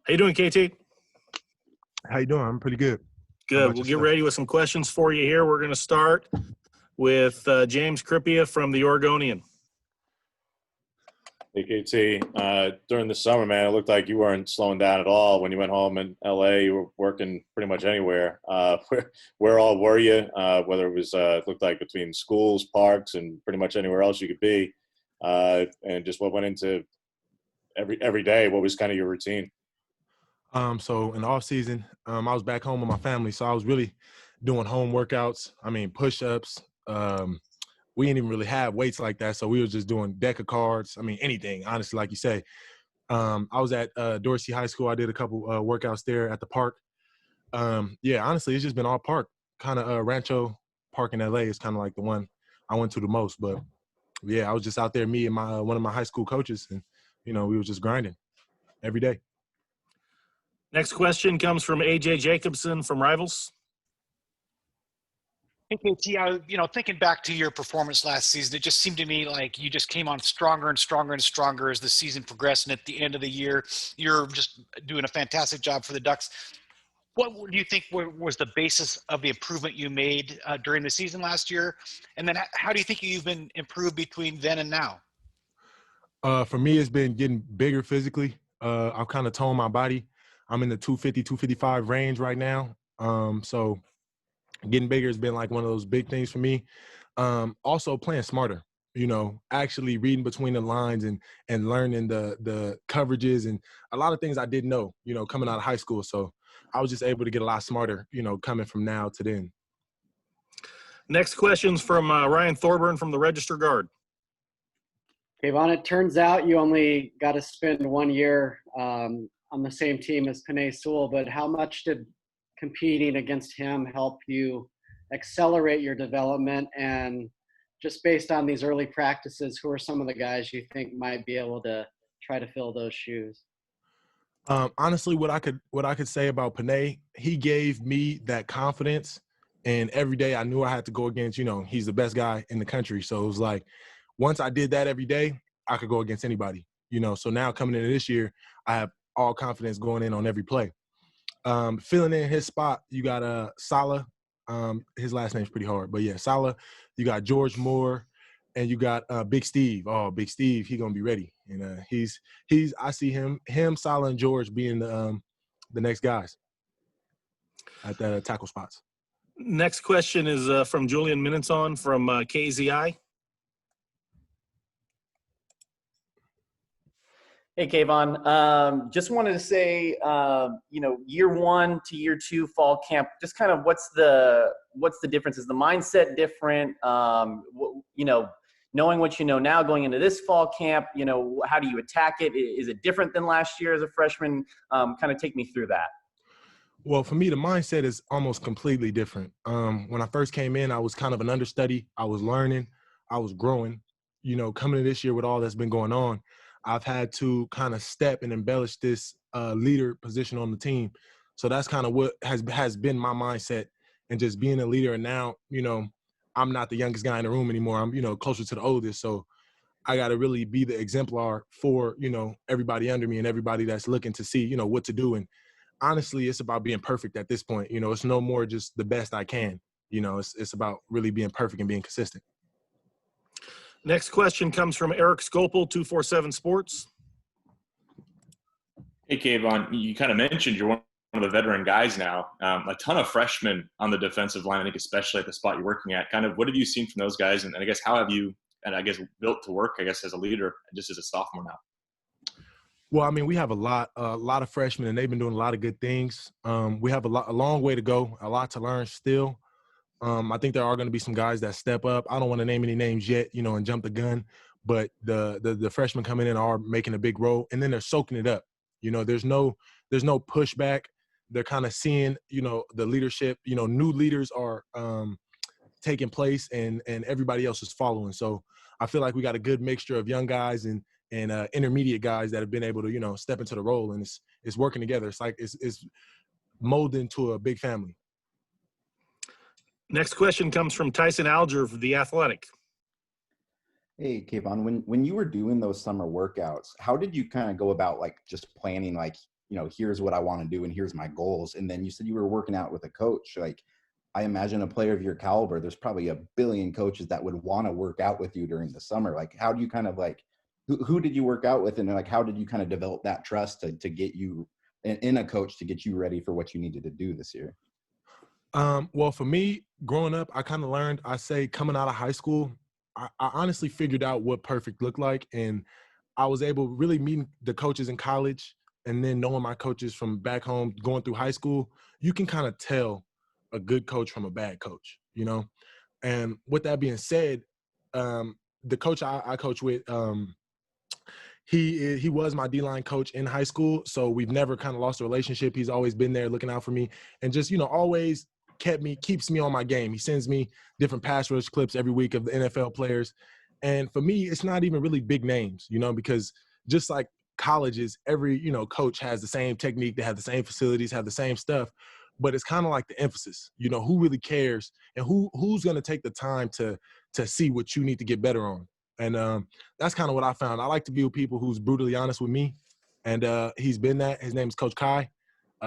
How you doing, KT? How you doing? I'm pretty good. Good. We'll get ready with some questions for you here. We're going to start with James Kripia from the Oregonian. Hey, KT, during the summer, man, it looked like you weren't slowing down at all. When you went home in LA, you were working pretty much anywhere. Where all were you? Whether it was, looked like between schools, parks, and pretty much anywhere else you could be. And just what went into every day, what was kind of your routine? So in the off season, I was back home with my family, so I was really doing home workouts. I mean, push-ups. We didn't even really have weights like that, so we were just doing deck of cards. I mean, anything, honestly, like you say. I was at Dorsey High School. I did a couple workouts there at the park. Yeah, honestly, it's just been all park. Kind of Rancho Park in LA is kind of like the one I went to the most. But yeah, I was just out there, me and my one of my high school coaches, and we were just grinding every day. Next question comes from AJ Jacobson from Rivals. Hey, KT, thinking back to your performance last season, it just seemed to me like you just came on stronger and stronger and stronger as the season progressed. And at the end of the year, you're just doing a fantastic job for the Ducks. What do you think was the basis of the improvement you made during the season last year? And then how do you think you've been improved between then and now? For me, it's been getting bigger physically. I've kind of toned my body. I'm in the 250, 255 range right now. So getting bigger has been like one of those big things for me. Also playing smarter, actually reading between the lines and learning the coverages and a lot of things I didn't know, coming out of high school. So I was just able to get a lot smarter, coming from now to then. Next question's from Ryan Thorburn from the Register Guard. Kayvon, it turns out you only got to spend 1 year on the same team as Penei Sewell, but how much did competing against him help you accelerate your development? And just based on these early practices, who are some of the guys you think might be able to try to fill those shoes? Honestly, what I could say about Penei, he gave me that confidence, and every day I knew I had to go against, he's the best guy in the country. So it was like, once I did that every day, I could go against anybody, So now coming into this year, I have all confidence going in on every play. Filling in his spot, you got Salah. His last name's pretty hard, but yeah, Salah. You got George Moore, and you got Big Steve. Oh, Big Steve, he gonna be ready. And he's. I see him, Salah, and George being the next guys at the tackle spots. Next question is from Julian Minenson from KZI. Hey, Kayvon. Just wanted to say, year one to year two fall camp, just kind of what's the difference? Is the mindset different? Knowing what you know now going into this fall camp, how do you attack it? Is it different than last year as a freshman? Kind of take me through that. Well, for me, the mindset is almost completely different. When I first came in, I was kind of an understudy. I was learning. I was growing. Coming to this year with all that's been going on, I've had to kind of step and embellish this leader position on the team. So that's kind of what has been my mindset, and just being a leader. And now, I'm not the youngest guy in the room anymore. I'm, closer to the oldest. So I got to really be the exemplar for, everybody under me and everybody that's looking to see, what to do. And honestly, it's about being perfect at this point. It's no more just the best I can. It's about really being perfect and being consistent. Next question comes from Eric Scopel, 247 Sports. Hey, Kayvon, you kind of mentioned you're one of the veteran guys now. A ton of freshmen on the defensive line, I think, especially at the spot you're working at. Kind of what have you seen from those guys? And I guess how have you, built to work, as a leader, just as a sophomore now? Well, I mean, we have a lot of freshmen, and they've been doing a lot of good things. We have a long way to go, a lot to learn still. I think there are going to be some guys that step up. I don't want to name any names yet, and jump the gun, but the freshmen coming in are making a big role, and then they're soaking it up. There's no pushback. They're kind of seeing, the leadership. New leaders are taking place, and everybody else is following. So I feel like we got a good mixture of young guys and intermediate guys that have been able to, step into the role, and it's working together. It's like it's molded into a big family. Next question comes from Tyson Alger of The Athletic. Hey, Kayvon, when you were doing those summer workouts, how did you kind of go about just planning here's what I want to do and here's my goals. And then you said you were working out with a coach. Like, I imagine a player of your caliber, there's probably a billion coaches that would want to work out with you during the summer. Like, how do you kind of like, who did you work out with? And like, how did you kind of develop that trust to get you in a coach to get you ready for what you needed to do this year? Well, for me, growing up, I kind of learned, I say coming out of high school, I honestly figured out what perfect looked like. And I was able really meeting the coaches in college and then knowing my coaches from back home going through high school, you can kind of tell a good coach from a bad coach, And with that being said, the coach I coach with, he was my D-line coach in high school. So we've never kind of lost a relationship. He's always been there looking out for me and just, always keeps me on my game. He sends me different pass rush clips every week of the NFL players. And for me, it's not even really big names, because just like colleges, every, coach has the same technique. They have the same facilities, have the same stuff. But it's kind of like the emphasis, who really cares and who's going to take the time to see what you need to get better on. And that's kind of what I found. I like to be with people who's brutally honest with me. And he's been that. His name is Coach Kai.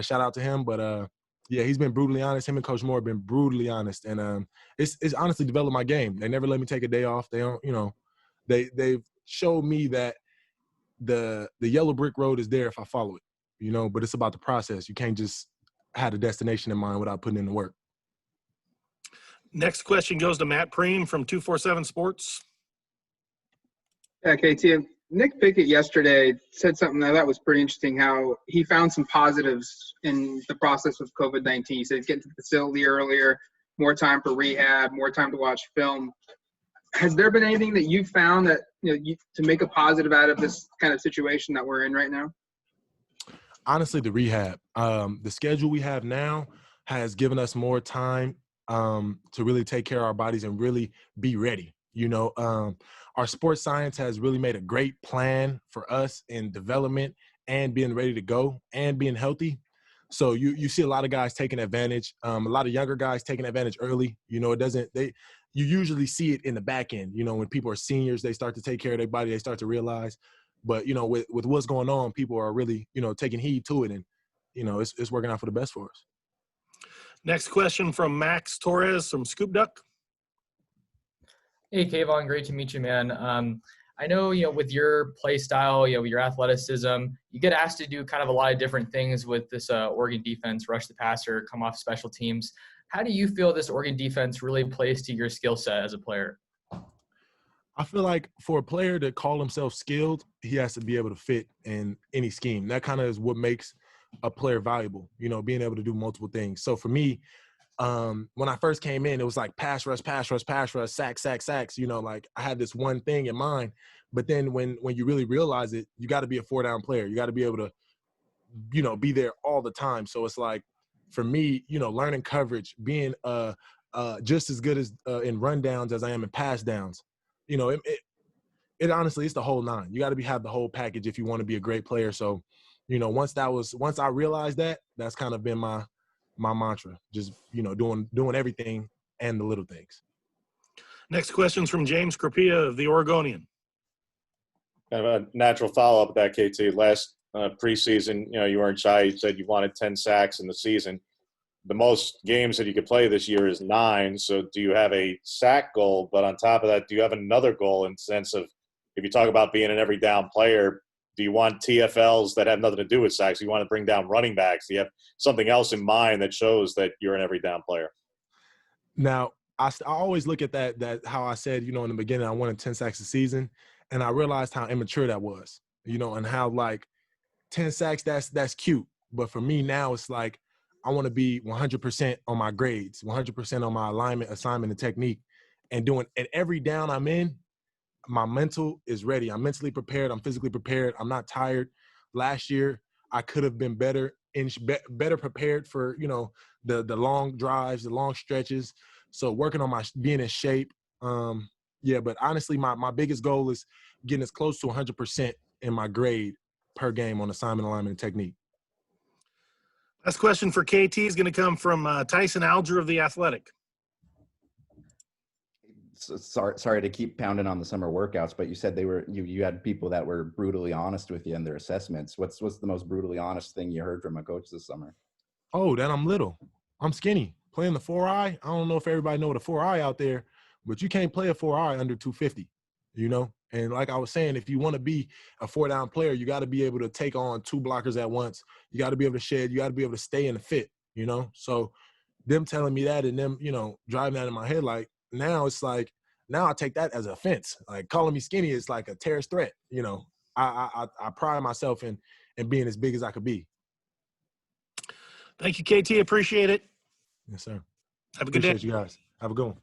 Shout out to him. But, yeah, he's been brutally honest. Him and Coach Moore have been brutally honest. And it's honestly developed my game. They never let me take a day off. They don't, they've showed me that the yellow brick road is there if I follow it, but it's about the process. You can't just have a destination in mind without putting in the work. Next question goes to Matt Preem from 247 Sports. Yeah, KT. Nick Pickett yesterday said something that I thought was pretty interesting, how he found some positives in the process of COVID-19. He said getting to the facility earlier, more time for rehab, more time to watch film. Has there been anything that you found that, to make a positive out of this kind of situation that we're in right now? Honestly, the rehab. The schedule we have now has given us more time to really take care of our bodies and really be ready. Our sports science has really made a great plan for us in development and being ready to go and being healthy. So you see a lot of guys taking advantage, a lot of younger guys taking advantage early. You usually see it in the back end. When people are seniors, they start to take care of their body, they start to realize. But, with what's going on, people are really, taking heed to it. And, it's working out for the best for us. Next question from Max Torres from Scoop Duck. Hey, Kayvon, great to meet you, man. I know, with your play style, with your athleticism, you get asked to do kind of a lot of different things with this Oregon defense, rush the passer, come off special teams. How do you feel this Oregon defense really plays to your skill set as a player? I feel like for a player to call himself skilled, he has to be able to fit in any scheme. That kind of is what makes a player valuable, being able to do multiple things. So for me, when I first came in, it was like pass rush, sacks. Like I had this one thing in mind. But then when you really realize it, you got to be a 4-down player. You got to be able to, be there all the time. So it's like, for me, learning coverage, being just as good as in rundowns as I am in pass downs. It honestly, it's the whole nine. You got to have the whole package if you want to be a great player. So, once I realized that, that's kind of been my mantra. Just, doing everything and the little things. Next question's from James Crapia of the Oregonian. Kind of a natural follow-up with that, KT. Last preseason, you weren't shy. You said you wanted 10 sacks in the season. The most games that you could play this year is 9. So do you have a sack goal? But on top of that, do you have another goal in the sense of, if you talk about being an every down player, do you want TFLs that have nothing to do with sacks? Do you want to bring down running backs? Do you have something else in mind that shows that you're an every down player? Now, I always look at that how I said, in the beginning, I wanted 10 sacks a season. And I realized how immature that was, and how like 10 sacks, that's cute. But for me now, it's like, I want to be 100% on my grades, 100% on my alignment, assignment, and technique. And doing at every down I'm in, my mental is ready. I'm mentally prepared. I'm physically prepared. I'm not tired. Last year, I could have been better prepared for, the long drives, the long stretches. So working on my being in shape. But honestly, my biggest goal is getting as close to 100% in my grade per game on assignment, alignment, and technique. Last question for KT is going to come from Tyson Alger of The Athletic. sorry to keep pounding on the summer workouts, but you said you had people that were brutally honest with you in their assessments. What's the most brutally honest thing you heard from a coach this summer? Oh, that I'm little. I'm skinny. Playing the 4i. I don't know if everybody know the 4i out there, but you can't play a 4i under 250, you know? And like I was saying, if you want to be a 4-down player, you got to be able to take on 2 blockers at once. You got to be able to shed. You got to be able to stay in the fit, you know? So them telling me that and them, you know, driving that in my head, like now it's like, now I take that as an offense. Like calling me skinny is like a terrorist threat, you know? I pride myself in being as big as I could be. Thank you, KT. Appreciate it. Yes, sir. Have a good day. Appreciate you guys. Have a good one.